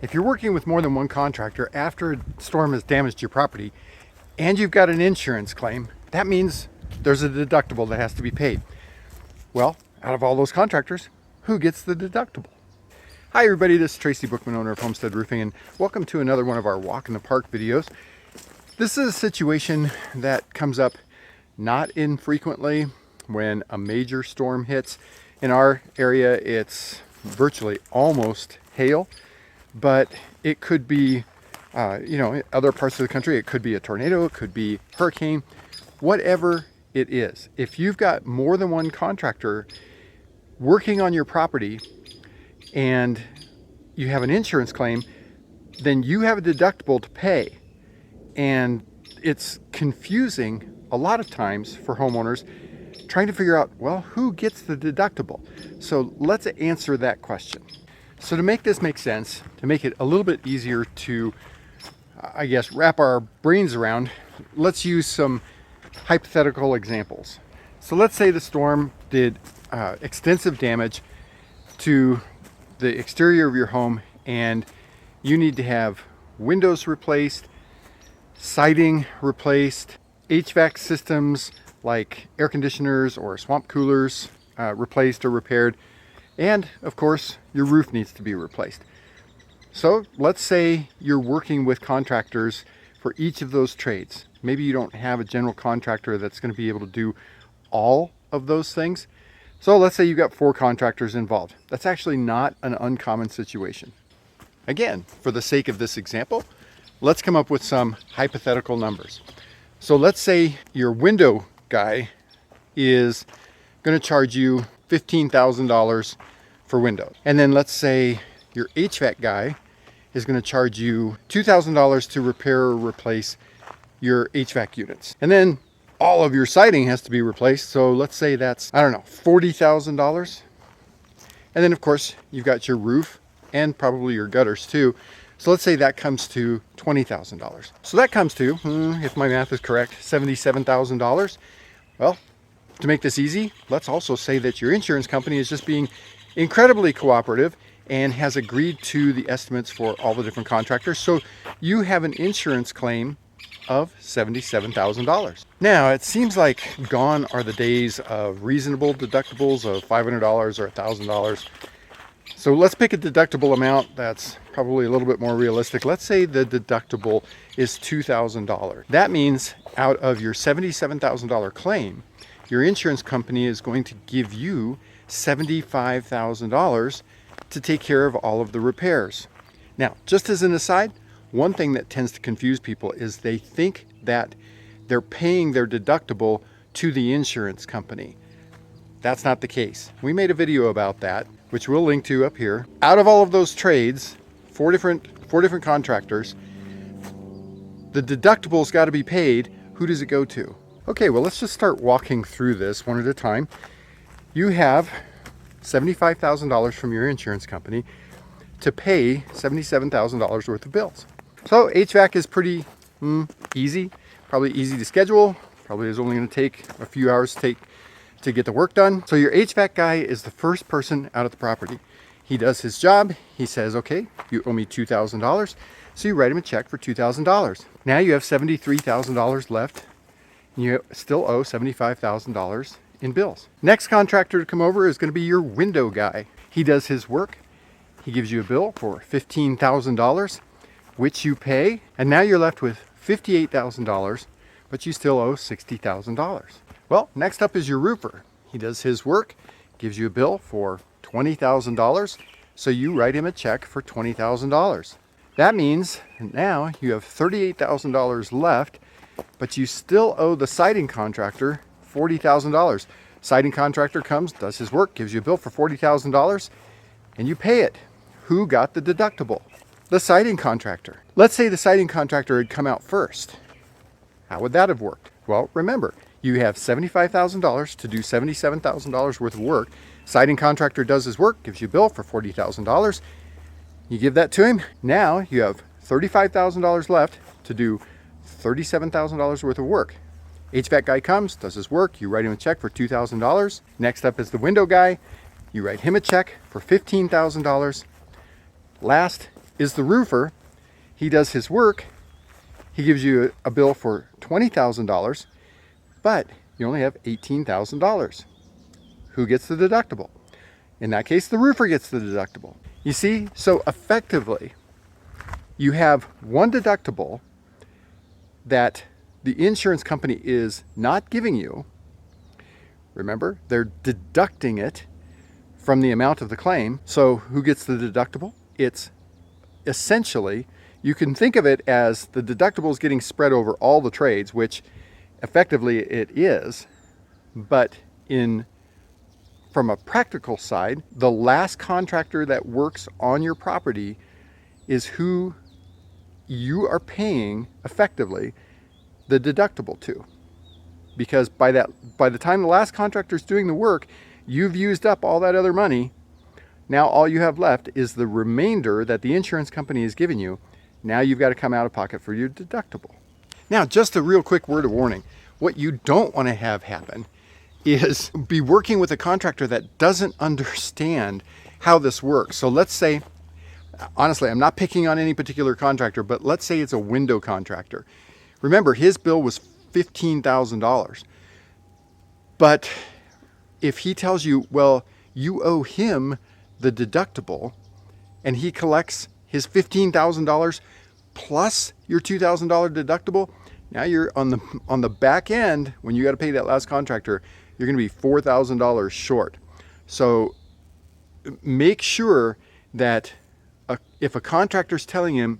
If you're working with more than one contractor after a storm has damaged your property and you've got an insurance claim, that means there's a deductible that has to be paid. Well, out of all those contractors, who gets the deductible? Hi everybody, this is Tracy Bookman, owner of Homestead Roofing, and welcome to another one of our Walk in the Park videos. This is a situation that comes up not infrequently when a major storm hits. In our area, it's virtually almost hail, but it could be, other parts of the country, it could be a tornado, it could be hurricane, whatever it is. If you've got more than one contractor working on your property and you have an insurance claim, then you have a deductible to pay. And it's confusing a lot of times for homeowners trying to figure out, well, who gets the deductible? So let's answer that question. So to make this make sense, to make it a little bit easier to, wrap our brains around, let's use some hypothetical examples. So let's say the storm did extensive damage to the exterior of your home and you need to have windows replaced, siding replaced, HVAC systems like air conditioners or swamp coolers replaced or repaired, and of course your roof needs to be replaced. So let's say you're working with contractors for each of those trades. Maybe you don't have a general contractor that's going to be able to do all of those things. So let's say you've got 4 contractors involved. That's actually not an uncommon situation. Again, for the sake of this example, let's come up with some hypothetical numbers. So let's say your window guy is going to charge you $15,000 for windows. And then let's say your HVAC guy is going to charge you $2,000 to repair or replace your HVAC units. And then all of your siding has to be replaced. So let's say that's, $40,000. And then of course you've got your roof and probably your gutters too. So let's say that comes to $20,000. So that comes to, if my math is correct, $77,000. Well, to make this easy, let's also say that your insurance company is just being incredibly cooperative and has agreed to the estimates for all the different contractors. So you have an insurance claim of $77,000. Now, it seems like gone are the days of reasonable deductibles of $500 or $1,000. So let's pick a deductible amount that's probably a little bit more realistic. Let's say the deductible is $2,000. That means out of your $77,000 claim, your insurance company is going to give you $75,000 to take care of all of the repairs. Now, just as an aside, one thing that tends to confuse people is they think that they're paying their deductible to the insurance company. That's not the case. We made a video about that, which we'll link to up here. Out of all of those trades, four different contractors, the deductible's got to be paid. Who does it go to? Okay, well, let's just start walking through this one at a time. You have $75,000 from your insurance company to pay $77,000 worth of bills. So HVAC is pretty easy, probably easy to schedule, probably is only going to take a few hours to get the work done. So your HVAC guy is the first person out at the property. He does his job. He says, okay, you owe me $2,000. So you write him a check for $2,000. Now you have $73,000 left. And you still owe $75,000 in bills. Next contractor to come over is going to be your window guy. He does his work. He gives you a bill for $15,000, which you pay. And now you're left with $58,000, but you still owe $60,000. Well, next up is your roofer. He does his work, gives you a bill for $20,000, so you write him a check for $20,000. That means now you have $38,000 left, but you still owe the siding contractor $40,000. Siding contractor comes, does his work, gives you a bill for $40,000, and you pay it. Who got the deductible? The siding contractor. Let's say the siding contractor had come out first. How would that have worked? Well, remember, you have $75,000 to do $77,000 worth of work. Siding contractor does his work, gives you a bill for $40,000. You give that to him. Now you have $35,000 left to do $37,000 worth of work. HVAC guy comes, does his work, you write him a check for $2,000. Next up is the window guy. You write him a check for $15,000. Last is the roofer. He does his work. He gives you a bill for $20,000, but you only have $18,000. Who gets the deductible? In that case, the roofer gets the deductible. You see, so effectively, you have one deductible that the insurance company is not giving you. Remember, they're deducting it from the amount of the claim. So who gets the deductible? It's essentially, you can think of it as the deductible is getting spread over all the trades, which effectively it is, but from a practical side, the last contractor that works on your property is who you are paying effectively the deductible to. Because by the time the last contractor is doing the work, you've used up all that other money. Now all you have left is the remainder that the insurance company is giving you. Now you've got to come out of pocket for your deductible. Now, just a real quick word of warning. What you don't want to have happen is be working with a contractor that doesn't understand how this works. So let's say, honestly, I'm not picking on any particular contractor, but let's say it's a window contractor. Remember, his bill was $15,000. But if he tells you, well, you owe him the deductible, and he collects his $15,000 plus your $2,000 deductible, now you're on the back end, when you got to pay that last contractor, you're going to be $4,000 short. So make sure that if a contractor's telling you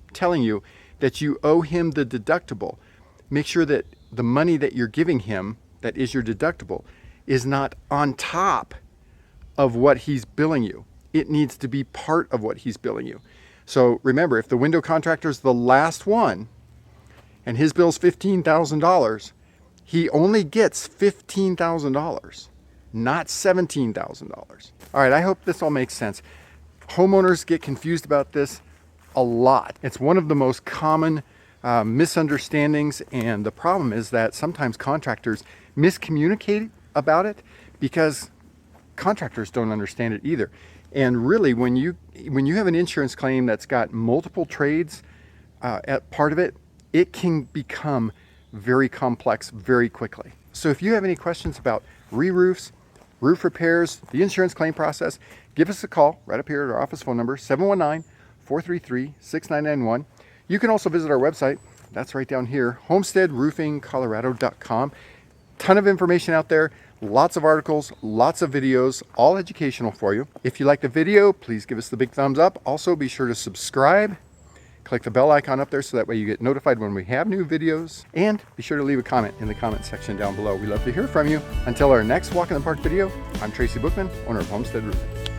that you owe him the deductible, make sure that the money that you're giving him, that is your deductible, is not on top of what he's billing you. It needs to be part of what he's billing you. So remember, if the window contractor's the last one and his bill's $15,000, he only gets $15,000, not $17,000. All right, I hope this all makes sense. Homeowners get confused about this a lot. It's one of the most common misunderstandings, and the problem is that sometimes contractors miscommunicate about it because contractors don't understand it either. And really, when you have an insurance claim that's got multiple trades at part of it, it can become very complex very quickly. So if you have any questions about re-roofs, roof repairs, the insurance claim process, give us a call right up here at our office phone number, 719-433-6991. You can also visit our website. That's right down here, homesteadroofingcolorado.com. Ton of information out there, lots of articles, lots of videos, all educational for you. If you like the video, please give us the big thumbs up. Also, be sure to subscribe. Click the bell icon up there so that way you get notified when we have new videos. And be sure to leave a comment in the comment section down below. We love to hear from you. Until our next Walk in the Park video, I'm Tracy Bookman, owner of Homestead Roofing.